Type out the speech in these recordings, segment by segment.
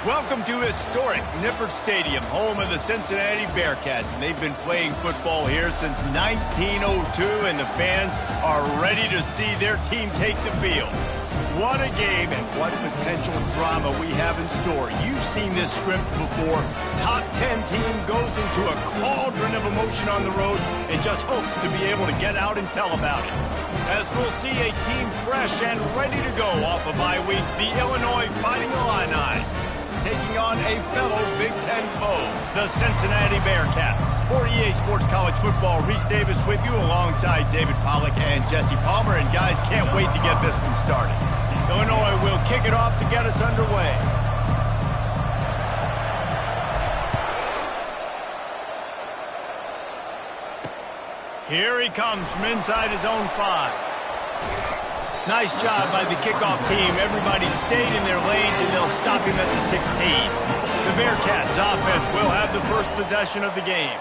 Welcome to historic Nippert Stadium, home of the Cincinnati Bearcats. And they've been playing football here since 1902, and the fans are ready to see their team take the field. What a game and what potential drama we have in store. You've seen this script before. Top 10 team goes into a cauldron of emotion on the road and just hopes to be able to get out and tell about it. As we'll see a team fresh and ready to go off a bye week, the Illinois Fighting Illini, taking on a fellow Big Ten foe, the Cincinnati Bearcats. For EA Sports College Football, Reese Davis with you alongside David Pollack and Jesse Palmer. And guys, can't wait to get this one started. Illinois will kick it off to get us underway. Here he comes from inside his own 5. Nice job by the kickoff team. Everybody stayed in their lanes, and they'll stop him at the 16. The Bearcats offense will have the first possession of the game.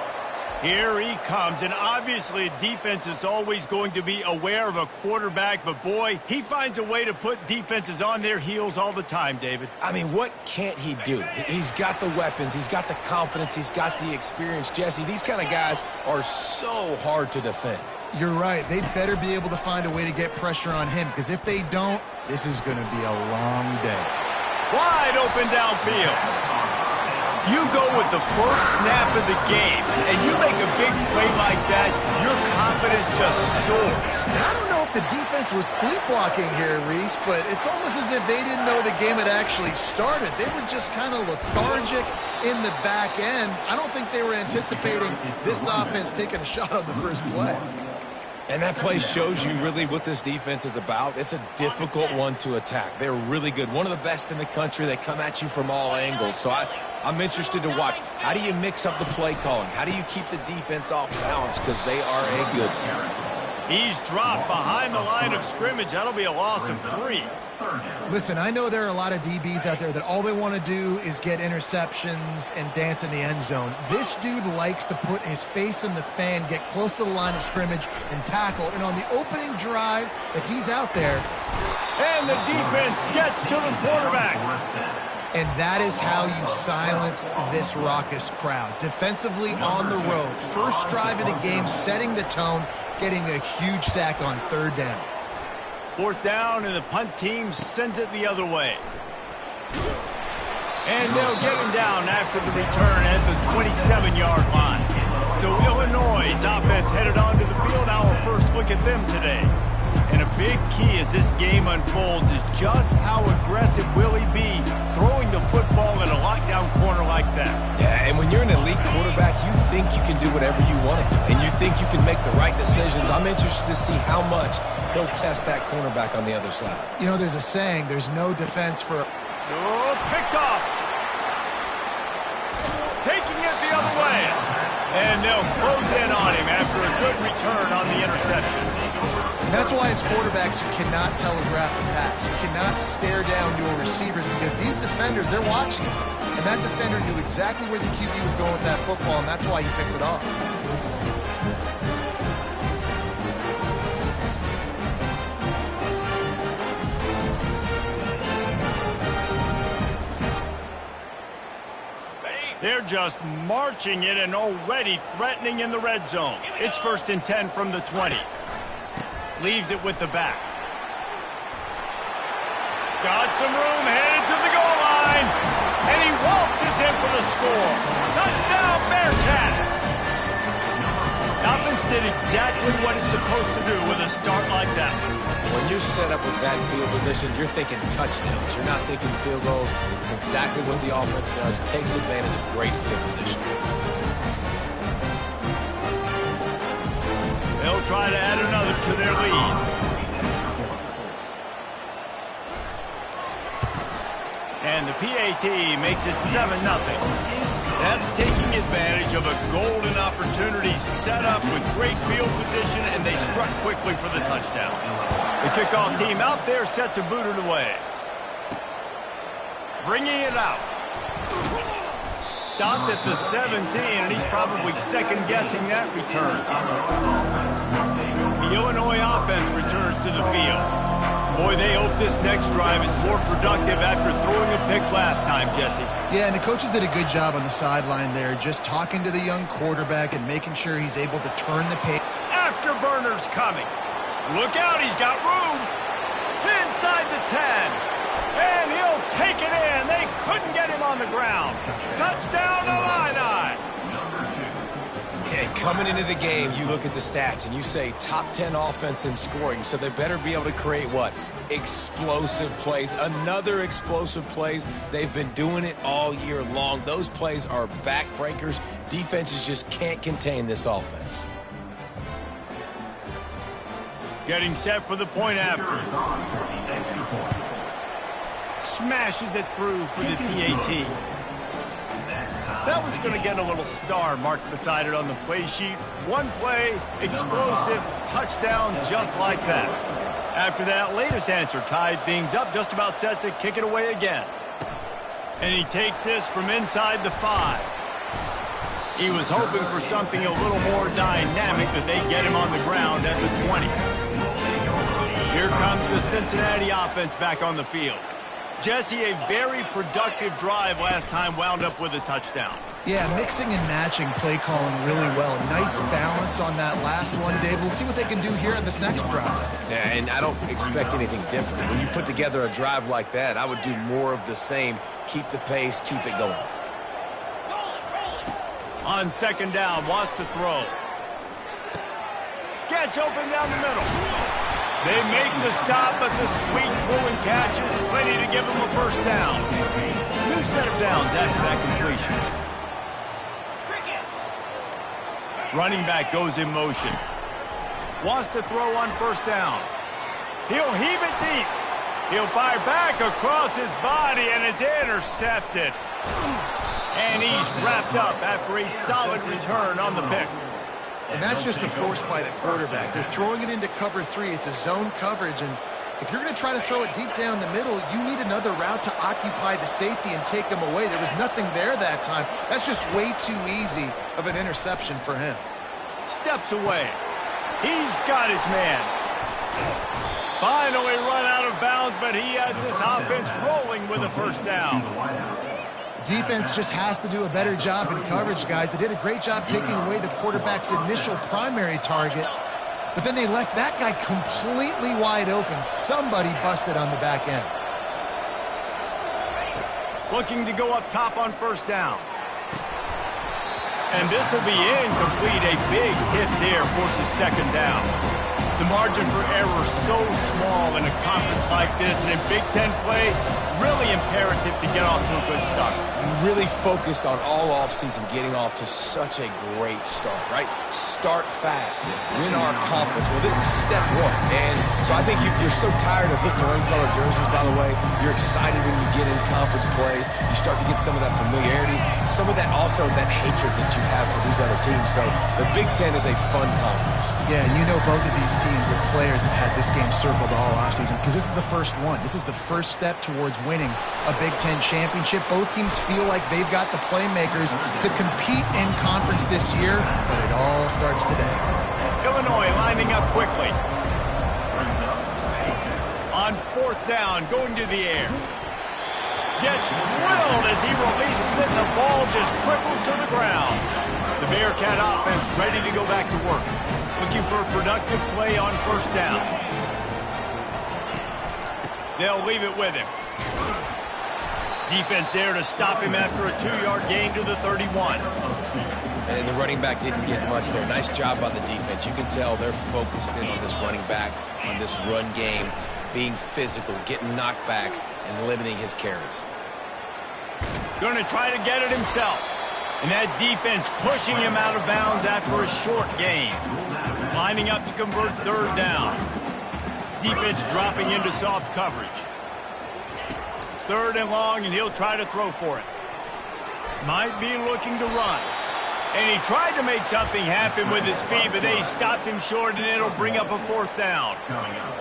Here he comes, and obviously defense is always going to be aware of a quarterback, but boy, he finds a way to put defenses on their heels all the time, David. I mean, what can't he do? He's got the weapons, he's got the confidence, he's got the experience. Jesse, these kind of guys are so hard to defend. You're right. They better be able to find a way to get pressure on him, because if they don't, this is going to be a long day. Wide open downfield. You go with the first snap of the game, and you make a big play like that, your confidence just soars. I don't know if the defense was sleepwalking here, Reese, but it's almost as if they didn't know the game had actually started. They were just kind of lethargic in the back end. I don't think they were anticipating this offense taking a shot on the first play. And that play shows you really what this defense is about. It's a difficult one to attack. They're really good. One of the best in the country. They come at you from all angles. So I'm interested to watch. How do you mix up the play calling? How do you keep the defense off balance? Because they are a good one. He's dropped behind the line of scrimmage. That'll be a loss of 3. Listen, I know there are a lot of DBs out there that all they want to do is get interceptions and dance in the end zone. This dude likes to put his face in the fan, get close to the line of scrimmage, and tackle. And on the opening drive that he's out there. And the defense gets to the quarterback. And that is how you silence this raucous crowd. Defensively on the road. First drive of the game, setting the tone, getting a huge sack on 3rd down. 4th down, and the punt team sends it the other way. And they'll get him down after the return at the 27-yard line. So Illinois' offense headed onto the field. Our first look at them today. And a big key as this game unfolds is just how aggressive will he be throwing the football in a lockdown corner like that. Yeah, and when you're an elite quarterback, you think you can do whatever you want to do, and you think you can make the right decisions. I'm interested to see how much he'll test that cornerback on the other side. You know, there's a saying, there's no defense for... Oh, picked off. Taking it the other way. And they'll close in on him after a good return on the interception. And that's why as quarterbacks, you cannot telegraph the pass. You cannot stare down your receivers, because these defenders, they're watching you. And that defender knew exactly where the QB was going with that football, and that's why he picked it off. They're just marching it and already threatening in the red zone. It's 1st and 10 from the 20. Leaves it with the back. Got some room, headed to the goal line. And he waltzes in for the score. Touchdown, Bearcats! Offense did exactly what it's supposed to do with a start like that. When you're set up with that field position, you're thinking touchdowns. You're not thinking field goals. It's exactly what the offense does. Takes advantage of great field position. They'll try to add another to their lead. And the PAT makes it 7-0. That's taking advantage of a golden opportunity set up with great field position, and they struck quickly for the touchdown. The kickoff team out there set to boot it away. Bringing it out. Stopped at the 17, and he's probably second-guessing that return. The Illinois offense returns to the field. Boy, they hope this next drive is more productive after throwing a pick last time, Jesse. Yeah, and the coaches did a good job on the sideline there, just talking to the young quarterback and making sure he's able to turn the page. Afterburner's coming. Look out, he's got room. Inside the 10. And he'll take it in. They couldn't get him on the ground. Touchdown, Illini. Yeah, coming into the game, you look at the stats and you say top 10 offense in scoring, so they better be able to create what? Explosive plays. Another explosive plays. They've been doing it all year long. Those plays are backbreakers. Defenses just can't contain this offense. Getting set for the point after. Smashes it through for the PAT. That one's going to get a little star marked beside it on the play sheet. One play, explosive, touchdown, just like that. After that latest answer tied things up, just about set to kick it away again. And he takes this from inside the 5. He was hoping for something a little more dynamic, that they get him on the ground at the 20. Here comes the Cincinnati offense back on the field. Jesse, a very productive drive last time, wound up with a touchdown. Yeah, mixing and matching play calling really well. Nice balance on that last one, Dave. We'll see what they can do here in this next drive. Yeah, and I don't expect anything different. When you put together a drive like that, I would do more of the same. Keep the pace, keep it going. On second down, wants to throw. Gets open down the middle. They make the stop, but the sweet pulling catch is plenty to give them a first down. New set of downs after that completion. Running back goes in motion. Wants to throw on first down. He'll heave it deep. He'll fire back across his body, and it's intercepted. And he's wrapped up after a solid return on the pick. And that's just a force by the quarterback. They're throwing it into cover 3. It's a zone coverage, and if you're going to try to throw it deep down the middle, you need another route to occupy the safety and take him away. There was nothing there that time. That's just way too easy of an interception for him. Steps away. He's got his man. Finally run out of bounds, but he has this offense rolling with a first down. Defense just has to do a better job in coverage, guys. They did a great job taking away the quarterback's initial primary target, but then they left that guy completely wide open. Somebody busted on the back end. Looking to go up top on first down. And this will be incomplete. A big hit there forces second down. The margin for error so small in a conference like this, and in Big Ten play, really imperative to get off to a good start. We really focus on all offseason getting off to such a great start, right? Start fast, win our conference. Well, this is step one. And so I think you're so tired of hitting your own color jerseys, by the way. You're excited when you get in conference plays. You start to get some of that familiarity, some of that also that hatred that you have for these other teams. So the Big Ten is a fun conference. Yeah, and you know both of these teams, their players have had this game circled all offseason because this is the first one. This is the first step towards winning a Big Ten championship. Both teams feel like they've got the playmakers to compete in conference this year, but it all starts today. Illinois lining up quickly. On fourth down, going to the air. Gets drilled as he releases it, and the ball just trickles to the ground. The Bearcat offense ready to go back to work. Looking for a productive play on first down. They'll leave it with him. Defense there to stop him after a 2-yard gain to the 31. And the running back didn't get much there. Nice job by the defense. You can tell they're focused in on this running back, on this run game, being physical, getting knockbacks, and limiting his carries. Going to try to get it himself. And that defense pushing him out of bounds after a short gain. Lining up to convert third down. Defense dropping into soft coverage. Third and long, and he'll try to throw for it. Might be looking to run. And he tried to make something happen with his feet, but they stopped him short, and it'll bring up a 4th down.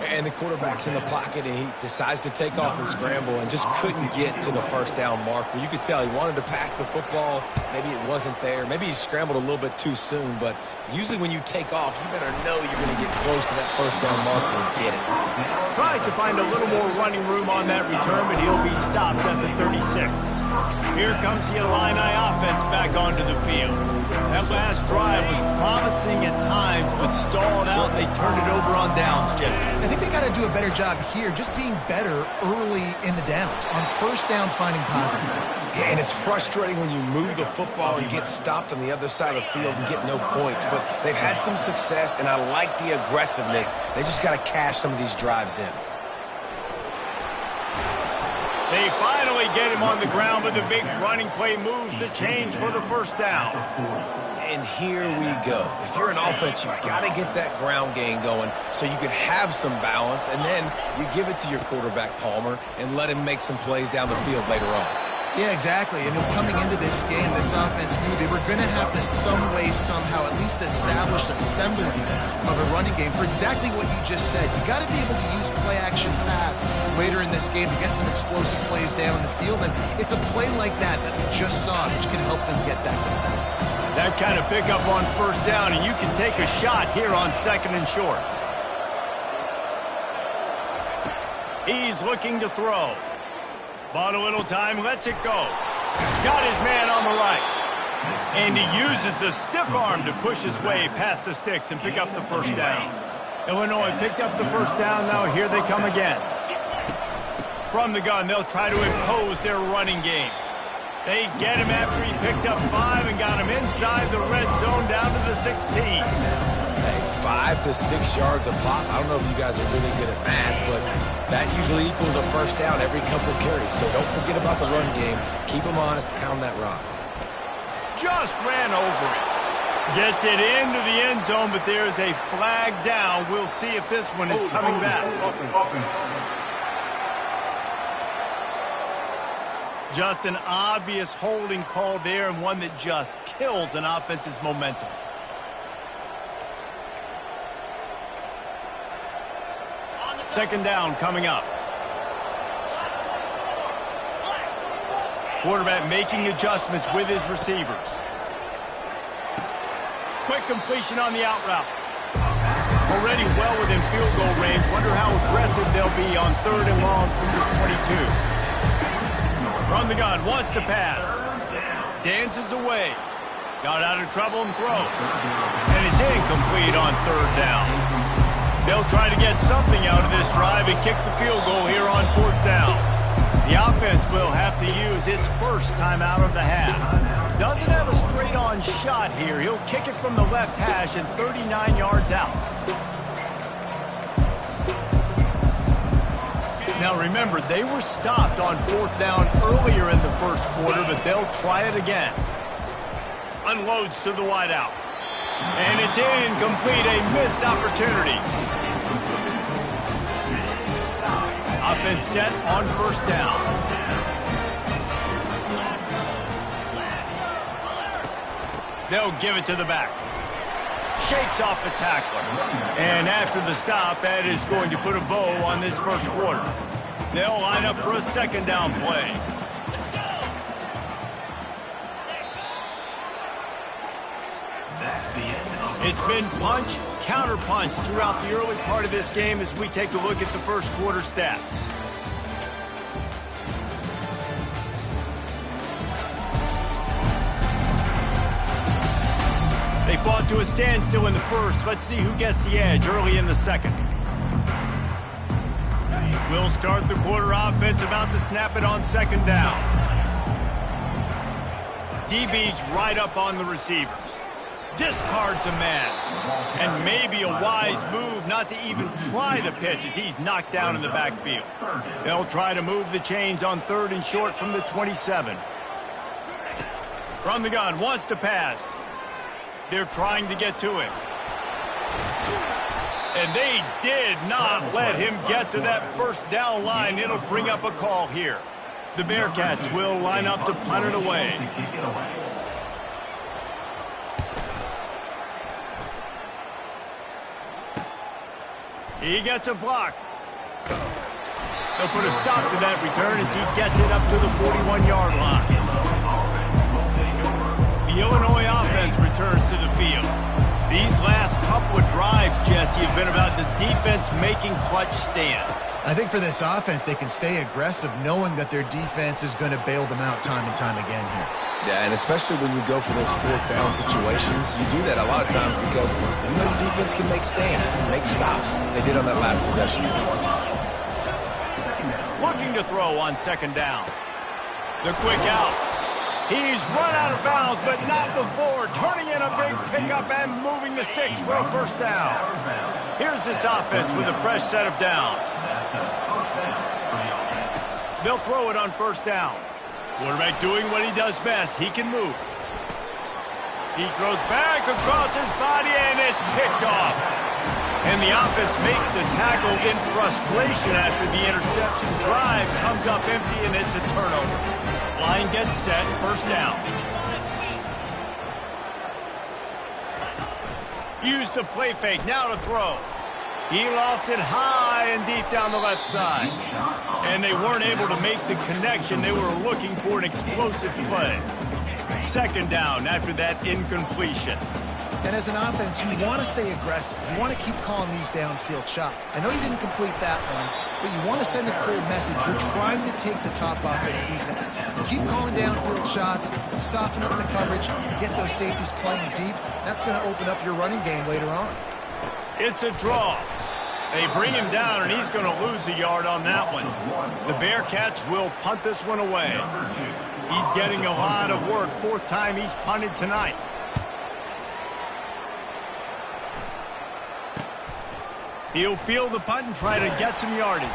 And the quarterback's in the pocket, and he decides to take off and scramble and just couldn't get to the 1st down marker. You could tell he wanted to pass the football. Maybe it wasn't there. Maybe he scrambled a little bit too soon, but usually when you take off, you better know you're going to get close to that 1st down marker and get it. Tries to find a little more running room on that return, but he'll be stopped at the 36. Here comes the Illini offense back onto the field. That last drive was promising at times, but stalled out, and they turned it over on downs, Jesse. I think they got to do a better job here, just being better early in the downs. On 1st down, finding positive points. Yeah, and it's frustrating when you move the football and get stopped on the other side of the field and get no points. But they've had some success, and I like the aggressiveness. They just got to cash some of these drives in. They finally get him on the ground, but the big running play moves the change for the 1st down. And here we go. If you're an offense, you've got to get that ground game going so you can have some balance, and then you give it to your quarterback, Palmer, and let him make some plays down the field later on. Yeah, exactly. And coming into this game, this offense knew they were going to have to some way, somehow, at least establish a semblance of a running game for exactly what you just said. You got to be able to use play-action pass later in this game to get some explosive plays down the field. And it's a play like that that we just saw, which can help them get that going. That kind of pickup on 1st down, and you can take a shot here on 2nd and short. He's looking to throw. Bought a little time, lets it go. Got his man on the right. And he uses the stiff arm to push his way past the sticks and pick up the 1st down. Illinois picked up the 1st down. Now here they come again. From the gun, they'll try to impose their running game. They get him after he picked up 5 and got him inside the red zone down to the 16. Hey, 5 to 6 yards a pop. I don't know if you guys are really good at math, but that usually equals a 1st down every couple carries. So don't forget about the run game. Keep them honest. Pound that rock. Just ran over it. Gets it into the end zone, but there's a flag down. We'll see if this one is coming back. Just an obvious holding call there, and one that just kills an offense's momentum. Second down coming up. Quarterback making adjustments with his receivers. Quick completion on the out route. Already well within field goal range. Wonder how aggressive they'll be on 3rd and long from the 22. From the gun, wants to pass. Dances away. Got out of trouble and throws. And it's incomplete on 3rd down. They'll try to get something out of this drive and kick the field goal here on 4th down. The offense will have to use its 1st timeout of the half. Doesn't have a straight-on shot here. He'll kick it from the left hash and 39 yards out. Now remember, they were stopped on 4th down earlier in the 1st quarter, but they'll try it again. Unloads to the wideout. And it's incomplete, a missed opportunity. Offense set on 1st down. They'll give it to the back. Shakes off the tackler. And after the stop, that is going to put a bow on this 1st quarter. They'll line up for a 2nd down play. It's been punch, counter punch throughout the early part of this game as we take a look at the 1st quarter stats. They fought to a standstill in the 1st. Let's see who gets the edge early in the 2nd. We'll start the quarter offense, about to snap it on 2nd down. DB's right up on the receivers. Discards a man. And maybe a wise move not to even try the pitch as he's knocked down in the backfield. They'll try to move the chains on 3rd and short from the 27. From the gun, wants to pass. They're trying to get to him. And they did not let him get to that 1st down line. It'll bring up a call here. The Bearcats will line up to punt it away. He gets a block. They'll put a stop to that return as he gets it up to the 41-yard line. The Illinois offense returns to the field. These last couple of drives, Jesse, have been about the defense making clutch stand. I think for this offense, they can stay aggressive knowing that their defense is going to bail them out time and time again here. Yeah, and especially when you go for those fourth down situations, you do that a lot of times because you know the defense can make stands, make stops. They did on that last possession. Looking to throw on second down. The quick out. He's run out of bounds, but not before turning in a big pickup and moving the sticks for a first down. Here's this offense with a fresh set of downs. They'll throw it on first down. Quarterback doing what he does best. He can move. He throws back across his body, and it's picked off. And the offense makes the tackle in frustration after the interception. Drive comes up empty, and it's a turnover. Line gets set, first down. Use the play fake, now to throw. He lost it high and deep down the left side. And they weren't able to make the connection. They were looking for an explosive play. Second down after that incompletion. And as an offense, you want to stay aggressive. You want to keep calling these downfield shots. I know you didn't complete that one, but you want to send a clear message. You're trying to take the top off this defense. You keep calling downfield shots, you soften up the coverage, get those safeties playing deep. That's going to open up your running game later on. It's a draw. They bring him down, and he's going to lose a yard on that one. The Bearcats will punt this one away. He's getting a lot of work. Fourth time he's punted tonight. He'll field the punt and try to get some yardage.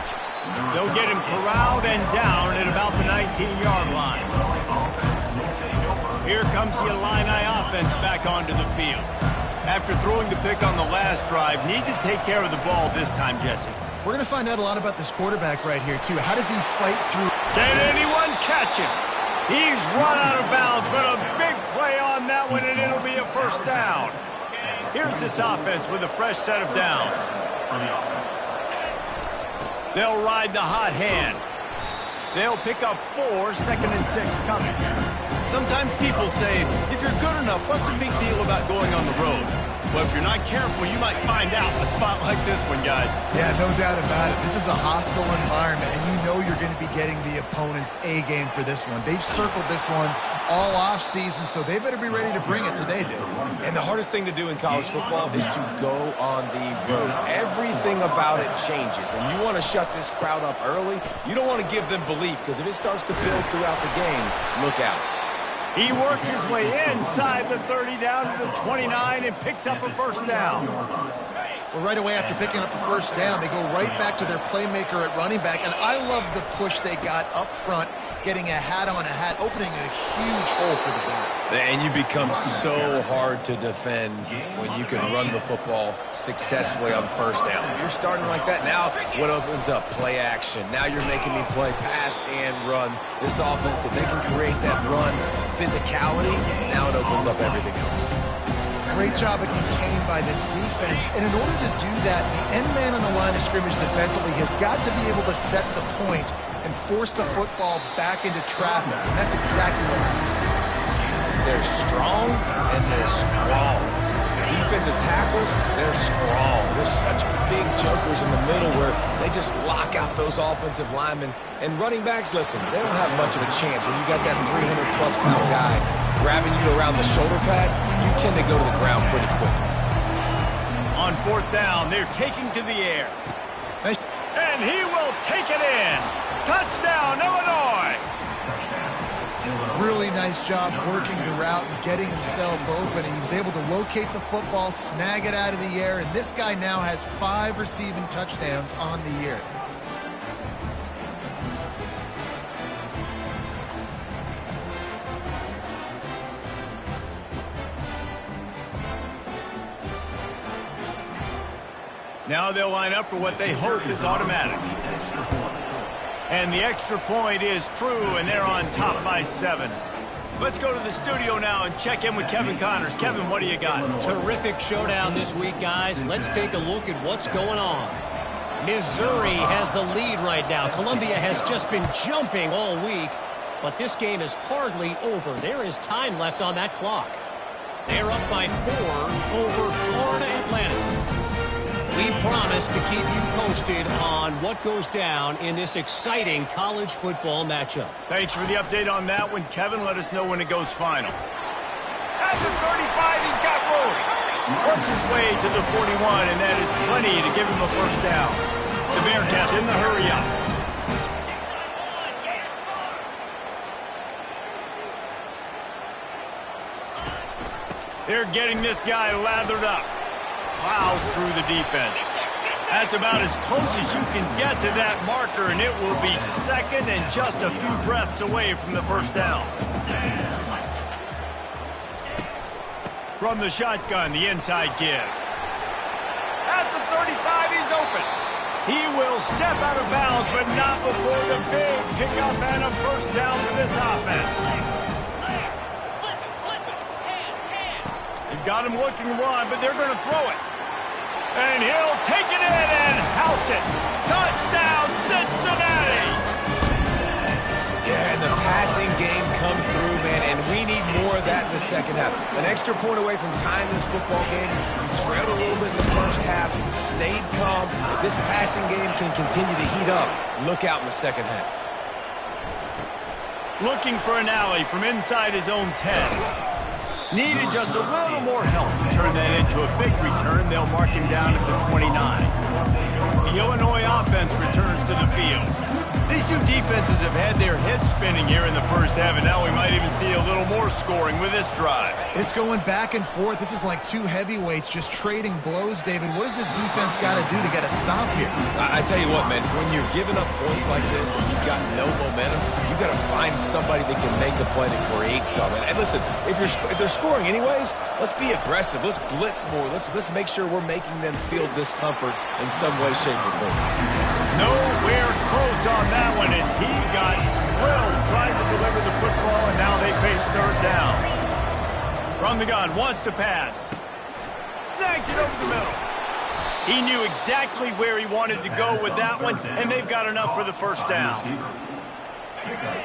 They'll get him corralled and down at about the 19-yard line. Here comes the Illini offense back onto the field. After throwing the pick on the last drive, need to take care of the ball this time, Jesse. We're going to find out a lot about this quarterback right here, too. How does he fight through? Can anyone catch him? He's run out of bounds, but a big play on that one, and it'll be a first down. Here's this offense with a fresh set of downs. They'll ride the hot hand. They'll pick up 4, 2nd and 6 coming. Sometimes people say, if you're good enough, what's the big deal about going on the road? Well, if you're not careful, you might find out a spot like this one, guys. Yeah, no doubt about it. This is a hostile environment, and you know you're going to be getting the opponent's A-game for this one. They've circled this one all off-season, so they better be ready to bring it today, dude. And the hardest thing to do in college football is to go on the road. Everything about it changes, and you want to shut this crowd up early. You don't want to give them belief, because if it starts to build throughout the game, look out. He works his way inside the 30 down to the 29 and picks up a first down. Well, right away after picking up a first down, they go right back to their playmaker at running back. And I love the push they got up front, getting a hat on a hat, opening a huge hole for the back. And you become so hard to defend when you can run the football successfully on first down. You're starting like that. Now what opens up? Play action. Now you're making me play pass and run. This offense, if they can create that run physicality, now it opens up everything else. Great job of contained by this defense. And in order to do that, the end man on the line of scrimmage defensively has got to be able to set the point and force the football back into traffic. And that's exactly what happened. They're strong and they're strong. Defensive tackles, they're strong. They're such big jokers in the middle where they just lock out those offensive linemen. And running backs, listen, they don't have much of a chance. When you got that 300-plus pound guy grabbing you around the shoulder pad, you tend to go to the ground pretty quickly. On fourth down, they're taking to the air. And he will take it in. Touchdown, Illinois! Really nice job working the route and getting himself open. He was able to locate the football, snag it out of the air, and this guy now has 5 receiving touchdowns on the year. Now they'll line up for what they hope is automatic. And the extra point is true, and they're on top by 7. Let's go to the studio now and check in with Kevin Connors. Kevin, what do you got? Terrific showdown this week, guys. Let's take a look at what's going on. Missouri has the lead right now. Columbia has just been jumping all week, but this game is hardly over. There is time left on that clock. They're up by 4 over Florida Atlantic. We promise to keep you posted on what goes down in this exciting college football matchup. Thanks for the update on that one, Kevin. Let us know when it goes final. At the 35, he's got room. Works his way to the 41, and that is plenty to give him a first down. The Bearcats in the hurry up. They're getting this guy lathered up. Plows through the defense. That's about as close as you can get to that marker, and it will be second and just a few breaths away from the first down. From the shotgun, the inside give. At the 35, he's open. He will step out of bounds, but not before the big pickup and a first down for this offense. You've got him looking to run, but they're going to throw it. And he'll take it in and house it. Touchdown, Cincinnati! Yeah, and the passing game comes through, man, and we need more of that in the second half. An extra point away from tying this football game. You trailed a little bit in the first half, stayed calm. If this passing game can continue to heat up, look out in the second half. Looking for an alley from inside his own 10. Needed just a little more help to turn that into a big return. They'll mark him down at the 29. The Illinois offense returns to the field. These two defenses have had their heads spinning here in the first half, and now we might even see a little more scoring with this drive. It's going back and forth. This is like two heavyweights just trading blows, David. What does this defense got to do to get a stop here? I tell you what, man, when you're giving up points like this and you've got no momentum, you've got to find somebody that can make the play to create something. And listen, if they're scoring anyways, let's be aggressive. Let's blitz more. Let's make sure we're making them feel discomfort in some way, shape, or form. Nowhere close on that one as he got drilled trying to deliver the football, and now they face third down. From the gun, wants to pass. Snags it over the middle. He knew exactly where he wanted to go with that one, and they've got enough for the first down.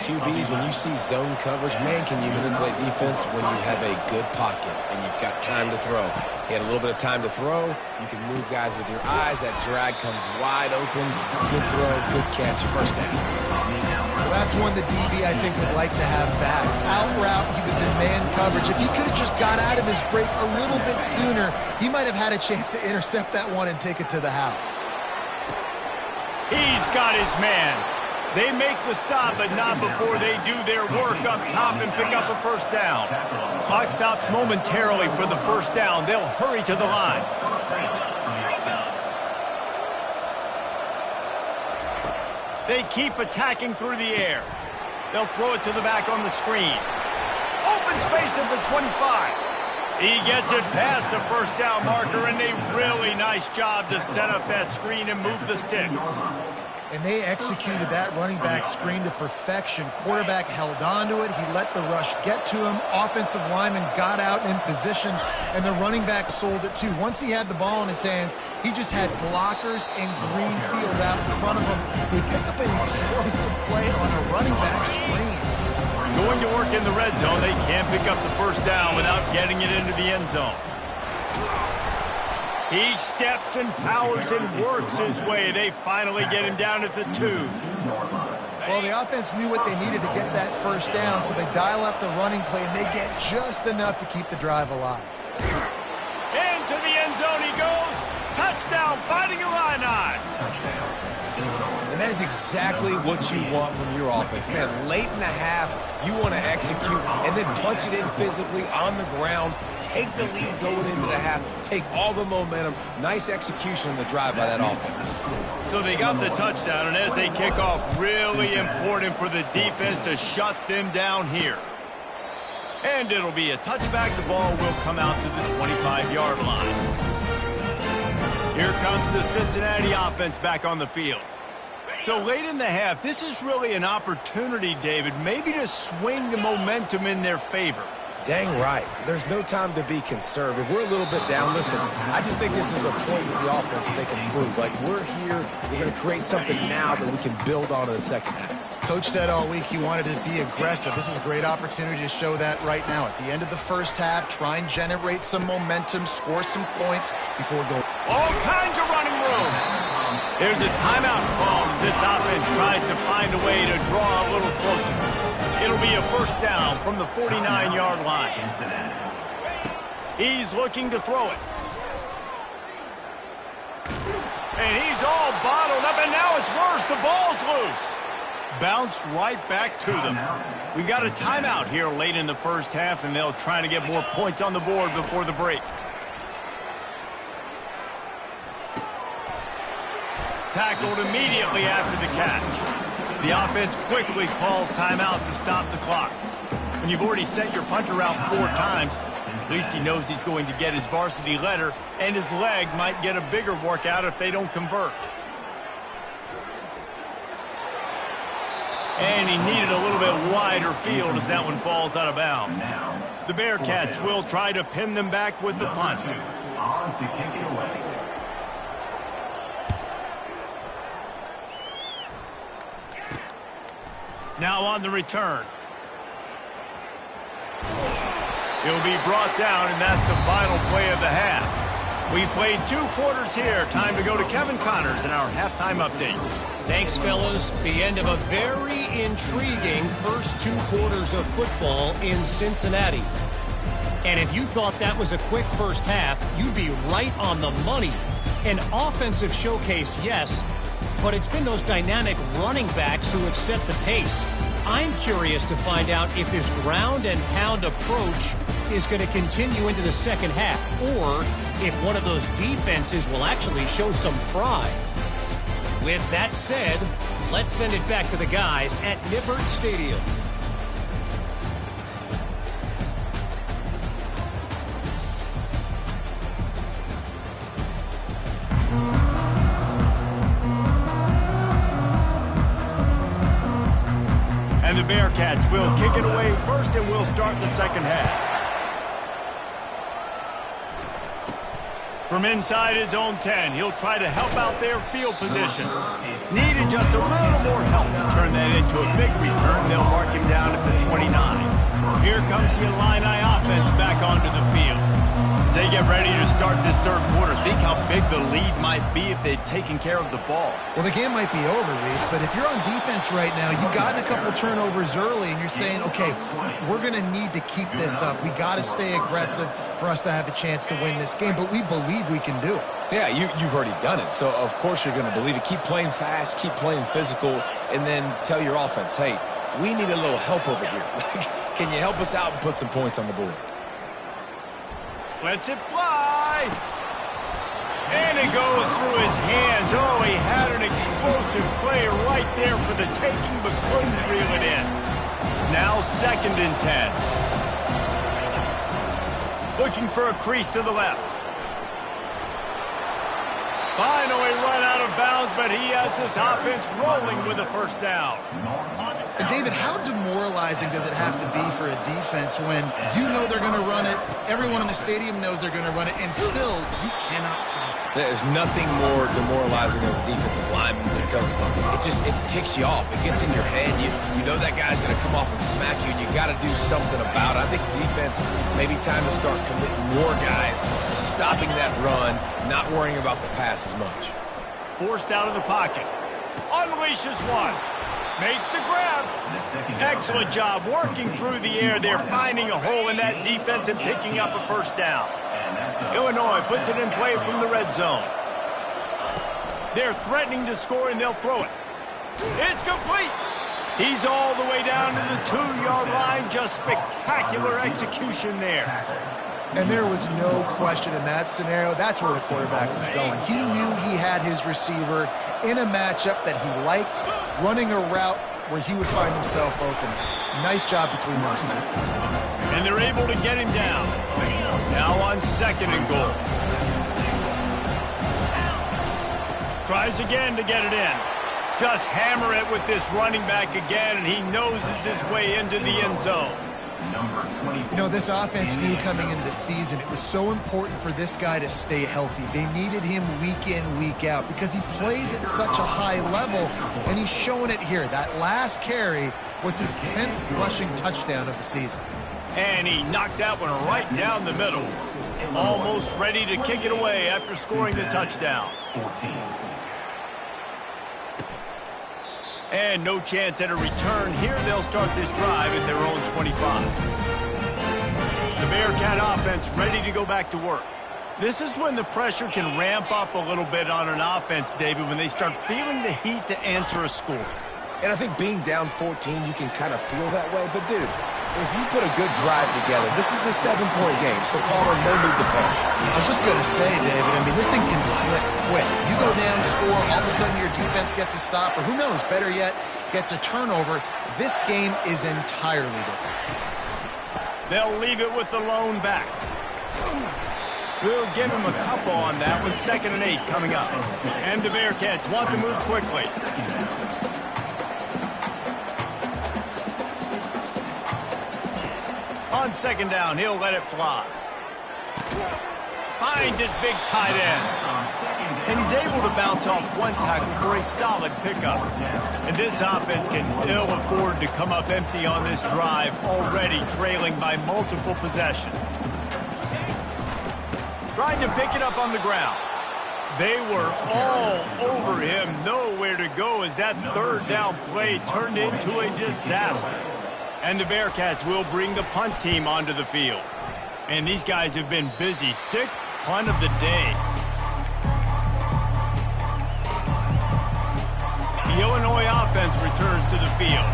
QBs, when you see zone coverage, man, can you manipulate defense when you have a good pocket and you've got time to throw. He had a little bit of time to throw. You can move guys with your eyes. That drag comes wide open. Good throw, good catch, first down. Well, that's one the DB, I think, would like to have back. Out route, he was in man coverage. If he could have just got out of his break a little bit sooner, he might have had a chance to intercept that one and take it to the house. He's got his man. They make the stop, but not before they do their work up top and pick up a first down. Clock stops momentarily for the first down. They'll hurry to the line. They keep attacking through the air. They'll throw it to the back on the screen. Open space at the 25. He gets it past the first down marker, and a really nice job to set up that screen and move the sticks. And they executed that running back screen to perfection. Quarterback held on to it. He let the rush get to him. Offensive lineman got out in position, and the running back sold it too. Once he had the ball in his hands, he just had blockers and green field out in front of him. They pick up an explosive play on a running back screen. Going to work in the red zone. They can't pick up the first down without getting it into the end zone. He steps and powers and works his way. They finally get him down at the 2. Well, the offense knew what they needed to get that first down, so they dial up the running play, and they get just enough to keep the drive alive. Into the end zone he goes. Touchdown, Fighting Illini. And that is exactly what you want from your offense. Man, late in the half, you want to execute and then punch it in physically on the ground. Take the lead going into the half. Take all the momentum. Nice execution on the drive by that offense. So they got the touchdown, and as they kick off, really important for the defense to shut them down here. And it'll be a touchback. The ball will come out to the 25-yard line. Here comes the Cincinnati offense back on the field. So late in the half, this is really an opportunity, David, maybe to swing the momentum in their favor. Dang right. There's no time to be conservative. We're a little bit down. Listen, I just think this is a point with the offense that they can prove. Like, we're here, we're going to create something now that we can build on in the second half. Coach said all week he wanted to be aggressive. This is a great opportunity to show that right now. At the end of the first half, try and generate some momentum, score some points before going. All kinds of running room. There's a timeout call as this offense tries to find a way to draw a little closer. It'll be a first down from the 49-yard line. He's looking to throw it. And he's all bottled up, and now it's worse. The ball's loose. Bounced right back to them. We got a timeout here late in the first half, and they'll try to get more points on the board before the break. Tackled immediately after the catch. The offense quickly calls timeout to stop the clock. When you've already sent your punter out 4 times, at least he knows he's going to get his varsity letter, and his leg might get a bigger workout if they don't convert. And he needed a little bit wider field as that one falls out of bounds. The Bearcats will try to pin them back with the punt. On to kick it away. Now on the return. He'll be brought down, and that's the final play of the half. We played 2 quarters here. Time to go to Kevin Connors in our halftime update. Thanks, fellas. The end of a very intriguing first 2 quarters of football in Cincinnati. And if you thought that was a quick first half, you'd be right on the money. An offensive showcase, yes, but it's been those dynamic running backs who have set the pace. I'm curious to find out if this ground and pound approach is going to continue into the second half, or if one of those defenses will actually show some pride. With that said, let's send it back to the guys at Nippert Stadium. And the Bearcats will kick it away first, and we'll start the second half. From inside his own 10, he'll try to help out their field position. Needed just a little more help to turn that into a big return. They'll mark him down at the 29. Here comes the Illini offense back onto the field. As they get ready to start this third quarter, think how big the lead might be if they'd taken care of the ball. Well, the game might be over, Reese, but if you're on defense right now, you've gotten a couple turnovers early, and you're saying, okay, we're going to need to keep this up. We got to stay aggressive for us to have a chance to win this game, but we believe we can do it. Yeah, you've already done it, so of course you're going to believe it. Keep playing fast, keep playing physical, and then tell your offense, hey, we need a little help over here. Can you help us out and put some points on the board? Lets it fly. And it goes through his hands. Oh, he had an explosive play right there for the taking, but couldn't reel it in. Now 2nd and 10. Looking for a crease to the left. Finally run out of bounds, but he has this offense rolling with a first down. And David, how demoralizing does it have to be for a defense when you know they're going to run it, everyone in the stadium knows they're going to run it, and still you cannot stop it? There's nothing more demoralizing as a defensive lineman because it ticks you off. It gets in your head. You know that guy's going to come off and smack you, and you got to do something about it. I think defense, maybe time to start committing more guys to stopping that run, not worrying about the pass as much. Forced out of the pocket. Unleashes one. Makes the grab. Excellent job working through the air there, finding a hole in that defense and picking up a first down. Illinois puts it in play from the red zone. They're threatening to score, and they'll throw it. It's complete. He's all the way down to the 2-yard line. Just spectacular execution there. And there was no question in that scenario. That's where the quarterback was going. He knew he had his receiver in a matchup that he liked, running a route where he would find himself open. Nice job between those two. And they're able to get him down. Now on 2nd and goal. Tries again to get it in. Just hammer it with this running back again, and he noses his way into the end zone. Number 24. You know, this offense knew coming into the season it was so important for this guy to stay healthy. They needed him week in, week out because he plays at such a high level, and he's showing it here. That last carry was his 10th rushing touchdown of the season. And he knocked that one right down the middle. Almost ready to kick it away after scoring the touchdown. 14. And no chance at a return here. They'll start this drive at their own 25. The Bearcat offense ready to go back to work. This is when the pressure can ramp up a little bit on an offense, David, when they start feeling the heat to answer a score. And I think being down 14, you can kind of feel that way. But, dude, if you put a good drive together, this is a 7-point game, so Palmer, no need to panic. I was just going to say, David, I mean, this thing can flip quick. You go down, score, all of a sudden your defense gets a stop, or who knows, better yet, gets a turnover. This game is entirely different. They'll leave it with the lone back. We'll give him a couple on that with 2nd and 8 coming up. And the Bearcats want to move quickly. On 2nd down, he'll let it fly. Finds his big tight end. And he's able to bounce off one tackle for a solid pickup. And this offense can ill afford to come up empty on this drive, already trailing by multiple possessions. Trying to pick it up on the ground. They were all over him, nowhere to go as that 3rd down play turned into a disaster. And the Bearcats will bring the punt team onto the field. And these guys have been busy. 6th punt of the day. The Illinois offense returns to the field.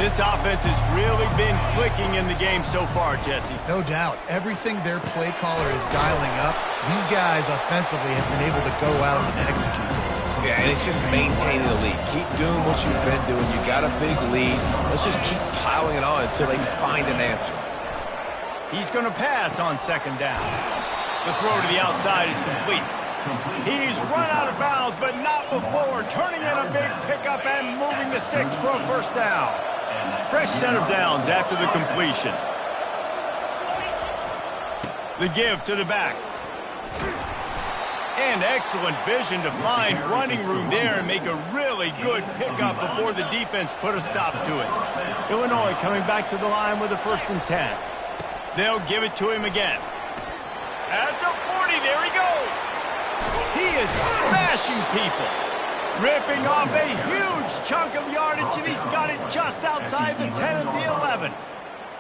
This offense has really been clicking in the game so far, Jesse. No doubt. Everything their play caller is dialing up, these guys offensively have been able to go out and execute. Yeah, and it's just maintaining the lead. Keep doing what you've been doing. You got a big lead. Let's just keep piling it on until they find an answer. He's going to pass on 2nd down. The throw to the outside is complete. He's run out of bounds, but not before turning in a big pickup and moving the sticks for a 1st down. Fresh set of downs after the completion. The give to the back. And excellent vision to find running room there and make a really good pickup before the defense put a stop to it. Illinois coming back to the line with a 1st and 10. They'll give it to him again. At the 40, there he goes. He is smashing people. Ripping off a huge chunk of yardage, and he's got it just outside the 10 of the 11.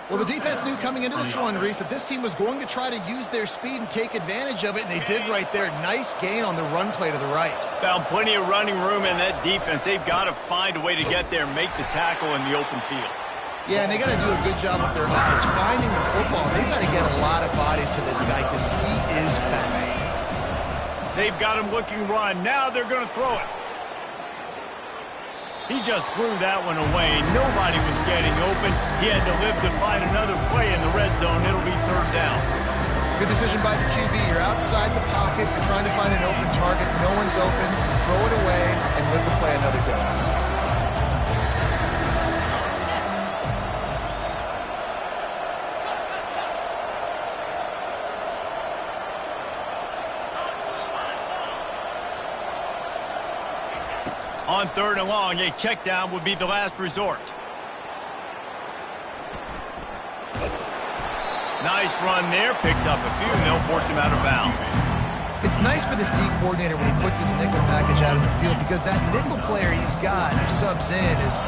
Well, the defense knew coming into this one, Reese, that this team was going to try to use their speed and take advantage of it, and they did right there. Nice gain on the run play to the right. Found plenty of running room in that defense. They've got to find a way to get there and make the tackle in the open field. Yeah, and they got to do a good job with their eyes finding the football. They've got to get a lot of bodies to this guy because he is fast. They've got him looking run. Now they're going to throw it. He just threw that one away. Nobody was getting open. He had to live to find another play in the red zone. It'll be 3rd down. Good decision by the QB. You're outside the pocket. You're trying to find an open target. No one's open. Throw it away and live to play another go. On 3rd and long, a check down would be the last resort. Nice run there. Picks up a few, and they'll force him out of bounds. It's nice for this D coordinator when he puts his nickel package out in the field because that nickel player he's got who subs in is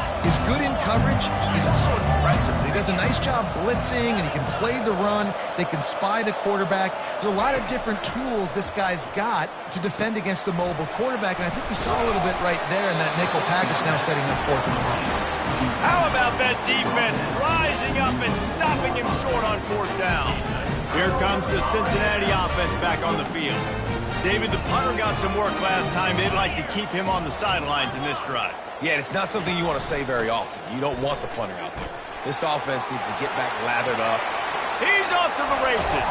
good in coverage. He's also aggressive. He does a nice job blitzing, and he can play the run. They can spy the quarterback. There's a lot of different tools this guy's got to defend against a mobile quarterback, and I think we saw a little bit right there in that nickel package now setting up 4th and long. How about that defense rising up and stopping him short on 4th down? Here comes the Cincinnati offense back on the field. David, the punter got some work last time. They'd like to keep him on the sidelines in this drive. Yeah, it's not something you want to say very often. You don't want the punter out there. This offense needs to get back lathered up. He's off to the races.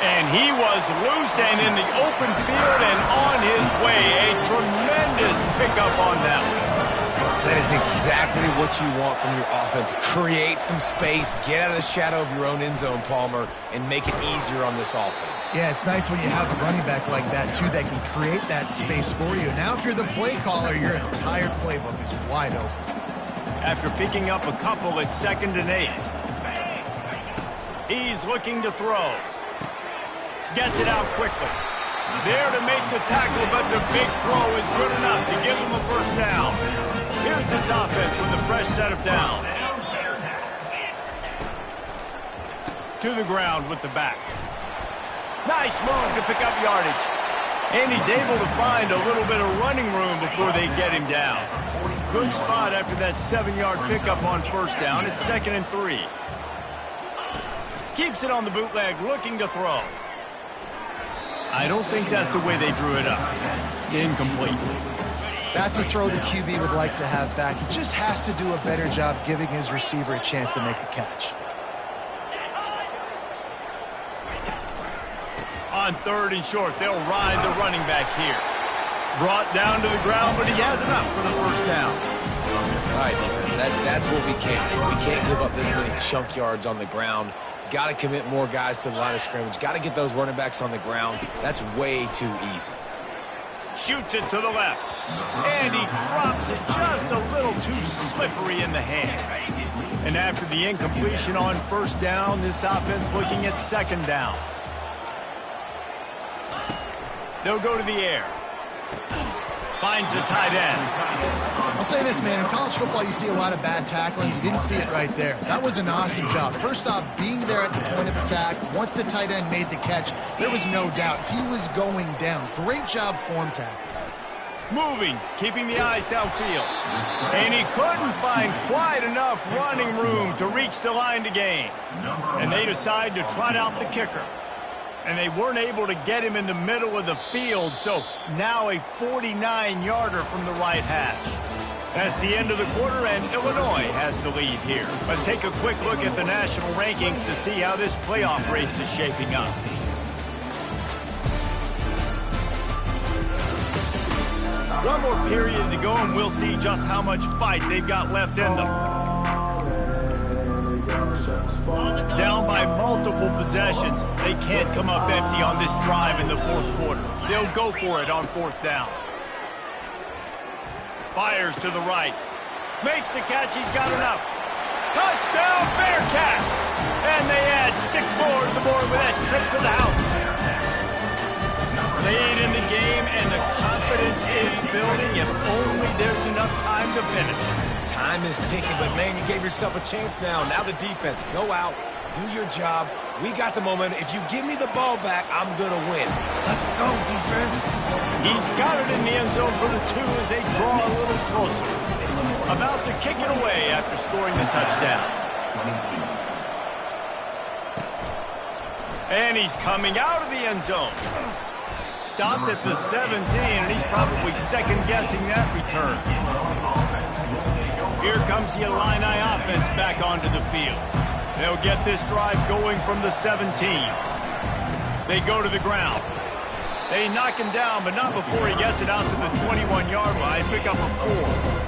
And he was loose and in the open field and on his way. A tremendous pickup on that one. That is exactly what you want from your offense. Create some space, get out of the shadow of your own end zone, Palmer, and make it easier on this offense. Yeah, it's nice when you have a running back like that, too, that can create that space for you. Now, if you're the play caller, your entire playbook is wide open. After picking up a couple at 2nd and 8. He's looking to throw. Gets it out quickly. There to make the tackle, but the big throw is good enough to give him a first down. Here's this offense with a fresh set of downs. To the ground with the back. Nice move to pick up yardage. And he's able to find a little bit of running room before they get him down. Good spot after that 7-yard pickup on first down. It's 2nd and 3. Keeps it on the bootleg, looking to throw. I don't think that's the way they drew it up. Incomplete. That's a throw the QB would like to have back. He just has to do a better job giving his receiver a chance to make a catch. On 3rd and short, they'll ride the running back here. Brought down to the ground, but he has enough for the first down. All right, defense, that's what we can't do. We can't give up this many chunk yards on the ground. Got to commit more guys to the line of scrimmage. Got to get those running backs on the ground. That's way too easy. Shoots it to the left. And he drops it just a little too slippery in the hand. And after the incompletion on first down, this offense looking at 2nd down. They'll go to the air. Finds the tight end. I'll say this, man. In college football, you see a lot of bad tackling. You didn't see it right there. That was an awesome job. First off, being there at the point of attack. Once the tight end made the catch, there was no doubt he was going down. Great job form tackle. Moving, keeping the eyes downfield. And he couldn't find quite enough running room to reach the line to gain. And they decide to trot out the kicker. And they weren't able to get him in the middle of the field, so now a 49-yarder from the right hash. That's the end of the quarter, and Illinois has the lead here. Let's take a quick look at the national rankings to see how this playoff race is shaping up. One more period to go, and we'll see just how much fight they've got left in them. Down by multiple possessions, they can't come up empty on this drive in the 4th quarter. They'll go for it on 4th down. Fires to the right. Makes the catch, he's got enough. Touchdown, Bearcats! And they add 6 more to the board with that trip to the house. Late in the game, and the confidence is building if only there's enough time to finish. Time is ticking, but man, you gave yourself a chance now. Now the defense, go out, do your job. We got the momentum. If you give me the ball back, I'm going to win. Let's go, defense. He's got it in the end zone for the 2 as they draw a little closer. About to kick it away after scoring the touchdown. And he's coming out of the end zone. Stopped at the 17, and he's probably second-guessing that return. Here comes the Illini offense back onto the field. They'll get this drive going from the 17. They go to the ground. They knock him down, but not before he gets it out to the 21-yard line. Pick up a 4.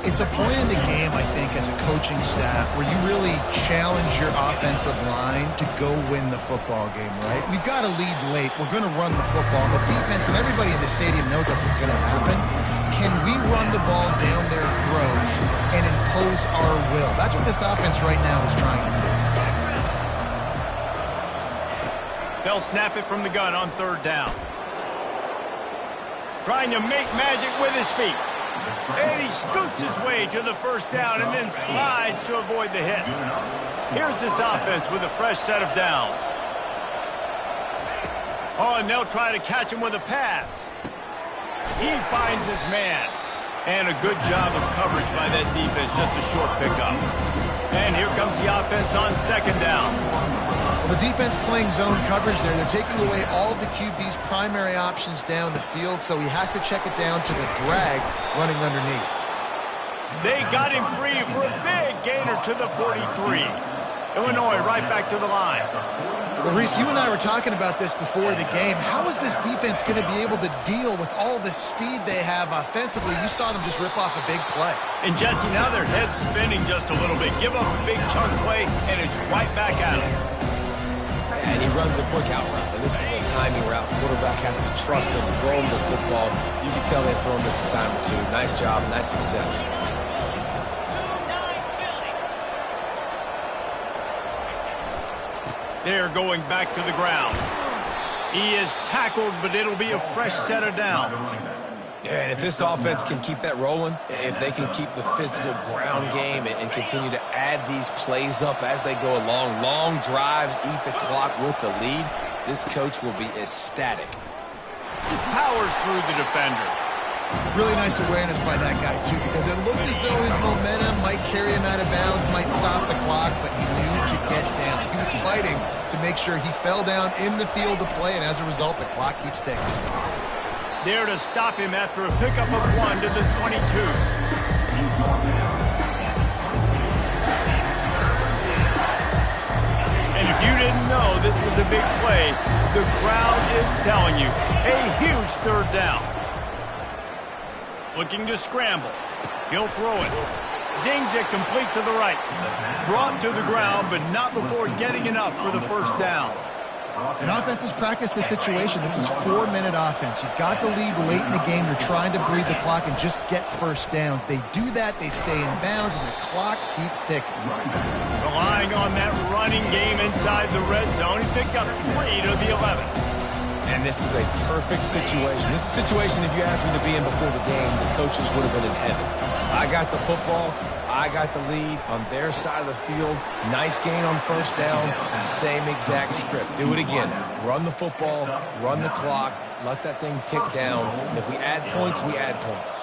It's a point in the game, I think, as a coaching staff where you really challenge your offensive line to go win the football game, right? We've got to lead late. We're going to run the football. And the defense and everybody in the stadium knows that's what's going to happen. Can we run the ball down their throats and impose our will? That's what this offense right now is trying to do. They'll snap it from the gun on 3rd down. Trying to make magic with his feet. And he scoots his way to the first down and then slides to avoid the hit. Here's this offense with a fresh set of downs. Oh, and they'll try to catch him with a pass. He finds his man. And a good job of coverage by that defense, just a short pickup. And here comes the offense on 2nd down. Well, the defense playing zone coverage there. They're taking away all of the QB's primary options down the field, so he has to check it down to the drag running underneath. They got him free for a big gainer to the 43. Illinois right back to the line. Well, Reese, you and I were talking about this before the game. How is this defense going to be able to deal with all the speed they have offensively? You saw them just rip off a big play. And Jesse, now their head's spinning just a little bit. Give up a big chunk play, and it's right back at him. And he runs a quick out route, and this is a timing route. Quarterback has to trust him, throw him the football. You can tell they've thrown this a time or two. Nice job, nice success. They're going back to the ground. He is tackled, but it'll be a fresh set of downs. Yeah, and if this offense can keep that rolling, if they can keep the physical ground game and continue to add these plays up as they go along, long drives, eat the clock with the lead, this coach will be ecstatic. Powers through the defender. Really nice awareness by that guy, too, because it looked as though his momentum might carry him out of bounds, might stop the clock, but he knew to get down. He was fighting to make sure he fell down in the field to play, and as a result, the clock keeps ticking. There to stop him after a pickup of 1 to the 22. And if you didn't know this was a big play, the crowd is telling you. A huge third down. Looking to scramble. He'll throw it. Zings it complete to the right. Brought to the ground, but not before getting enough for the first down. And offenses practice the situation. This is 4-minute offense. You've got the lead late in the game. You're trying to bleed the clock and just get first downs. They do that. They stay in bounds, and the clock keeps ticking. Relying on that running game inside the red zone. He picked up 3 to the 11. And this is a perfect situation. This is a situation, if you asked me to be in before the game, the coaches would have been in heaven. I got the football. I got the lead on their side of the field. Nice gain on first down. Same exact script. Do it again. Run the football, run the clock, let that thing tick down. And if we add points, we add points.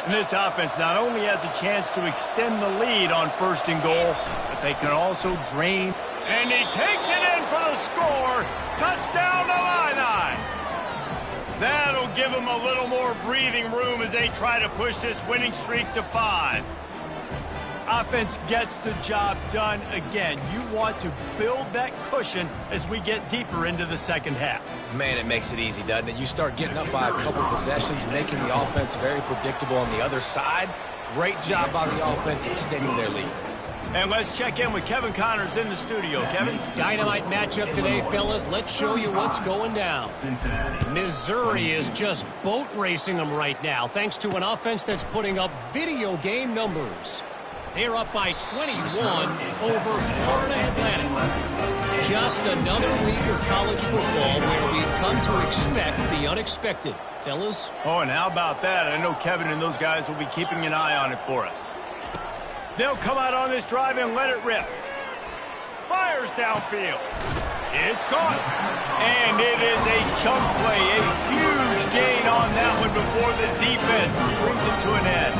And this offense not only has a chance to extend the lead on first and goal, but they can also drain. And he takes it in for the score. Touchdown, Illini. That'll give them a little more breathing room as they try to push this winning streak to 5. Offense gets the job done again. You want to build that cushion as we get deeper into the second half. Man, it makes it easy, doesn't it? You start getting up by a couple possessions, making the offense very predictable on the other side. Great job by the offense extending their lead. And let's check in with Kevin Connors in the studio. Kevin? Dynamite matchup today, fellas. Let's show you what's going down. Missouri is just boat racing them right now, thanks to an offense that's putting up video game numbers. They're up by 21 over Florida Atlantic. Just another week of college football where we've come to expect the unexpected. Fellas? Oh, and how about that? I know Kevin and those guys will be keeping an eye on it for us. They'll come out on this drive and let it rip. Fires downfield. It's caught. And it is a chunk play. A huge gain on that one before the defense brings it to an end.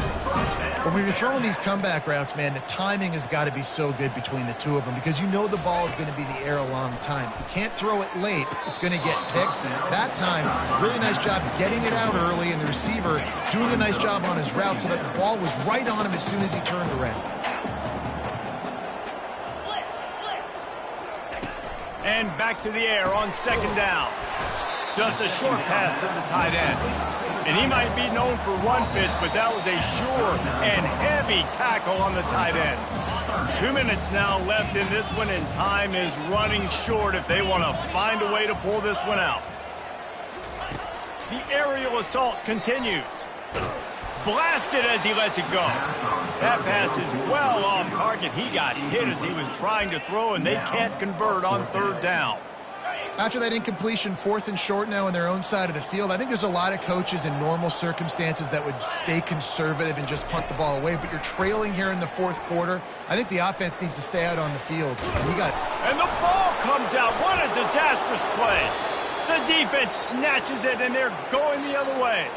But when you're throwing these comeback routes, man, the timing has got to be so good between the two of them because you know the ball is going to be in the air a long time. You can't throw it late. It's going to get picked. That time, really nice job getting it out early, and the receiver doing a nice job on his route so that the ball was right on him as soon as he turned around. And back to the air on second down. Just a short pass to the tight end. And he might be known for run fits, but that was a sure and heavy tackle on the tight end. 2 minutes now left in this one, and time is running short if they want to find a way to pull this one out. The aerial assault continues. Blasted as he lets it go. That pass is well off target. He got hit as he was trying to throw, and they can't convert on third down. After that incompletion, 4th and short now on their own side of the field, I think there's a lot of coaches in normal circumstances that would stay conservative and just punt the ball away. But you're trailing here in the 4th quarter. I think the offense needs to stay out on the field. And the ball comes out. What a disastrous play. The defense snatches it, and they're going the other way.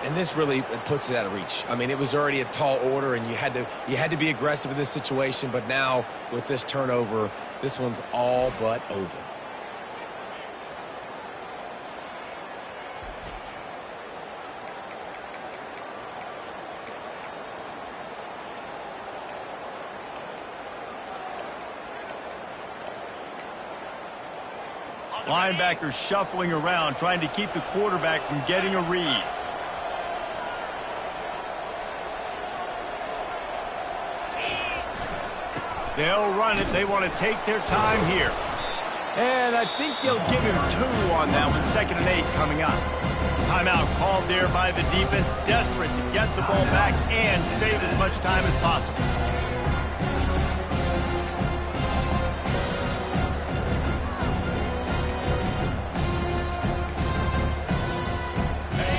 And this really puts it out of reach. I mean, it was already a tall order, and you had to be aggressive in this situation. But now, with this turnover, this one's all but over. Linebackers shuffling around, trying to keep the quarterback from getting a read. They'll run it. They want to take their time here. And I think they'll give him 2 on that one. 2nd and 8 coming up. Timeout called there by the defense. Desperate to get the ball back and save as much time as possible.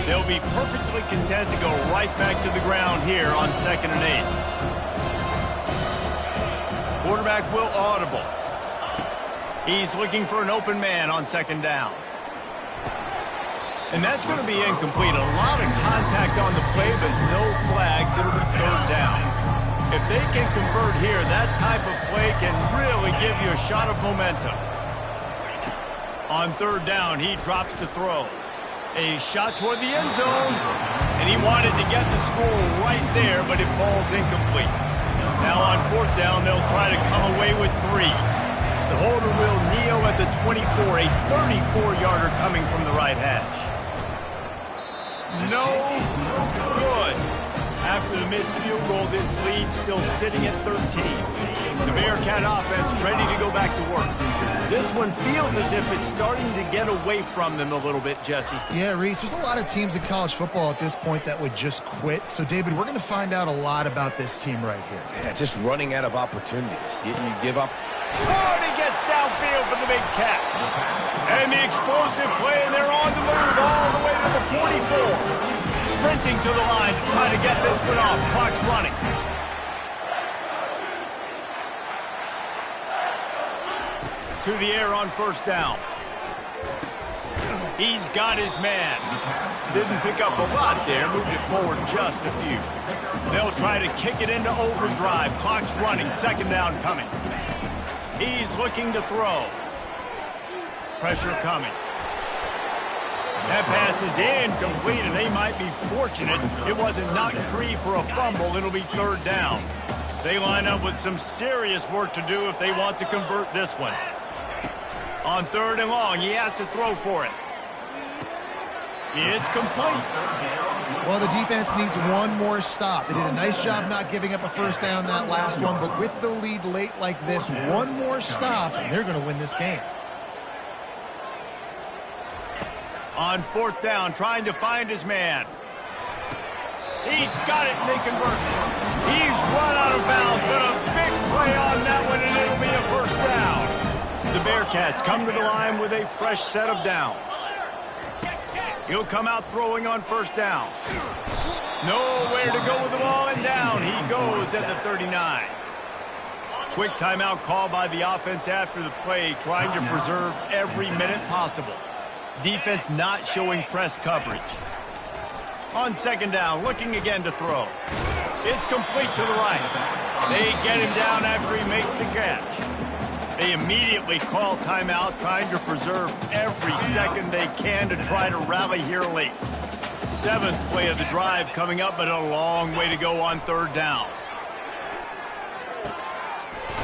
They'll be perfectly content to go right back to the ground here on 2nd and 8. Quarterback will audible. He's looking for an open man on 2nd down. And that's going to be incomplete. A lot of contact on the play, but no flags. It'll be 3rd down. If they can convert here, that type of play can really give you a shot of momentum. On 3rd down, he drops to throw. A shot toward the end zone. And he wanted to get the score right there, but it falls incomplete. Now on 4th down, they'll try to come away with 3. The holder will kneel at the 24, a 34-yarder coming from the right hash. No good. After the missed field goal, this lead still sitting at 13. The Bearcat offense ready to go back to work. This one feels as if it's starting to get away from them a little bit, Jesse. Yeah, Reese, there's a lot of teams in college football at this point that would just quit. So, David, we're going to find out a lot about this team right here. Yeah, just running out of opportunities. You give up. Oh, and he gets downfield for the big catch. And the explosive play, and they're on the move all the way to the 44. Sprinting to the line to try to get this one off. Clock's running. To the air on 1st down. He's got his man. Didn't pick up a lot there. Moved it forward just a few. They'll try to kick it into overdrive. Clock's running. 2nd down coming. He's looking to throw. Pressure coming. That pass is incomplete, and they might be fortunate it wasn't knocked free for a fumble. It'll be 3rd down. They line up with some serious work to do if they want to convert this one. On 3rd and long, he has to throw for it. It's complete. Well, the defense needs one more stop. They did a nice job not giving up a 1st down that last one, but with the lead late like this, one more stop, and they're going to win this game. On 4th down, trying to find his man. He's got it, and they convert. He's run out of bounds, but a big play on that one, and it'll be a 1st down. The Bearcats come to the line with a fresh set of downs. He'll come out throwing on 1st down. Nowhere to go with the ball, and down he goes at the 39. Quick timeout call by the offense after the play, trying to preserve every minute possible. Defense not showing press coverage. On 2nd down, looking again to throw. It's complete to the right. They get him down after he makes the catch. They immediately call timeout, trying to preserve every second they can to try to rally here late. 7th play of the drive coming up, but a long way to go on 3rd down.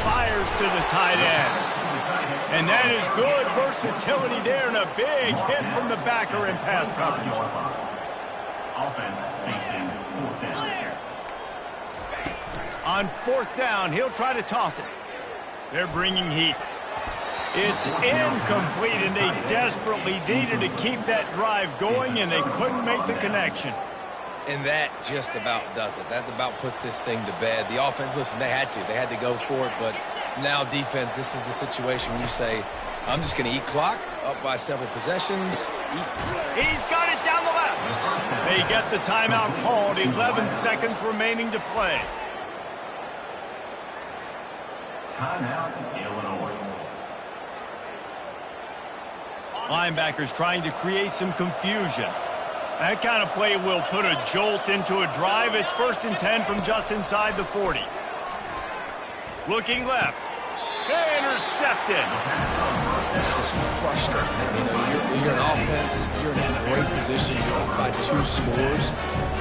Fires to the tight end. And that is good versatility there, and a big hit from the backer in pass coverage. Offense facing 4th down. On 4th down, he'll try to toss it. They're bringing heat. It's incomplete, and they desperately needed to keep that drive going, and they couldn't make the connection. And that just about does it. That about puts this thing to bed. The offense, listen, they had to go for it, but now defense, this is the situation where you say, I'm just going to eat clock, up by several possessions. He's got it down the left. They get the timeout called, 11 seconds remaining to play. Timeout, Illinois. Linebackers trying to create some confusion. That kind of play will put a jolt into a drive. It's 1st and 10 from just inside the 40. Looking left. Intercepted. This is frustrating. You know, you're an offense. You're in a great position. You're up by 2 scores.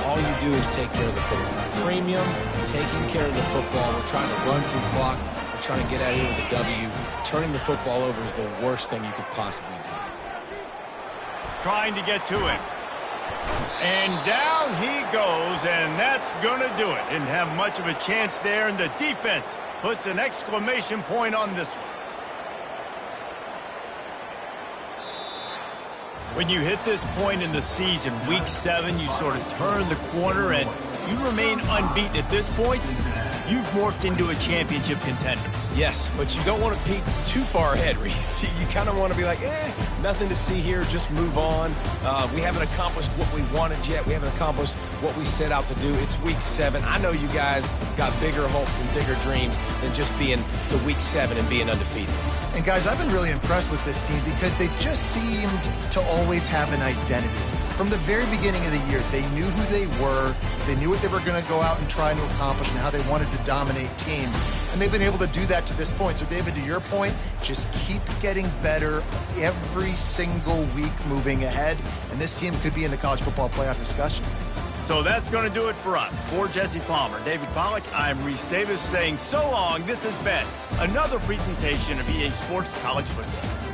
All you do is take care of the football. Premium, taking care of the football. We're trying to run some clock. We're trying to get out of here with a W. Turning the football over is the worst thing you could possibly do. Trying to get to him. And down he goes, and that's going to do it. Didn't have much of a chance there, and the defense puts an exclamation point on this one. When you hit this point in the season, week 7, you sort of turn the corner and you remain unbeaten at this point. You've morphed into a championship contender. Yes, but you don't want to peek too far ahead, Reese. You kind of want to be like, nothing to see here, just move on. We haven't accomplished what we wanted yet. We haven't accomplished what we set out to do. It's week 7. I know you guys got bigger hopes and bigger dreams than just being to week 7 and being undefeated. And guys, I've been really impressed with this team because they've just seemed to always have an identity. From the very beginning of the year, they knew who they were, they knew what they were going to go out and try to accomplish and how they wanted to dominate teams. And they've been able to do that to this point. So, David, to your point, just keep getting better every single week moving ahead. And this team could be in the college football playoff discussion. So that's going to do it for us. For Jesse Palmer, David Pollack, I'm Reese Davis saying so long. This has been another presentation of EA Sports College Football.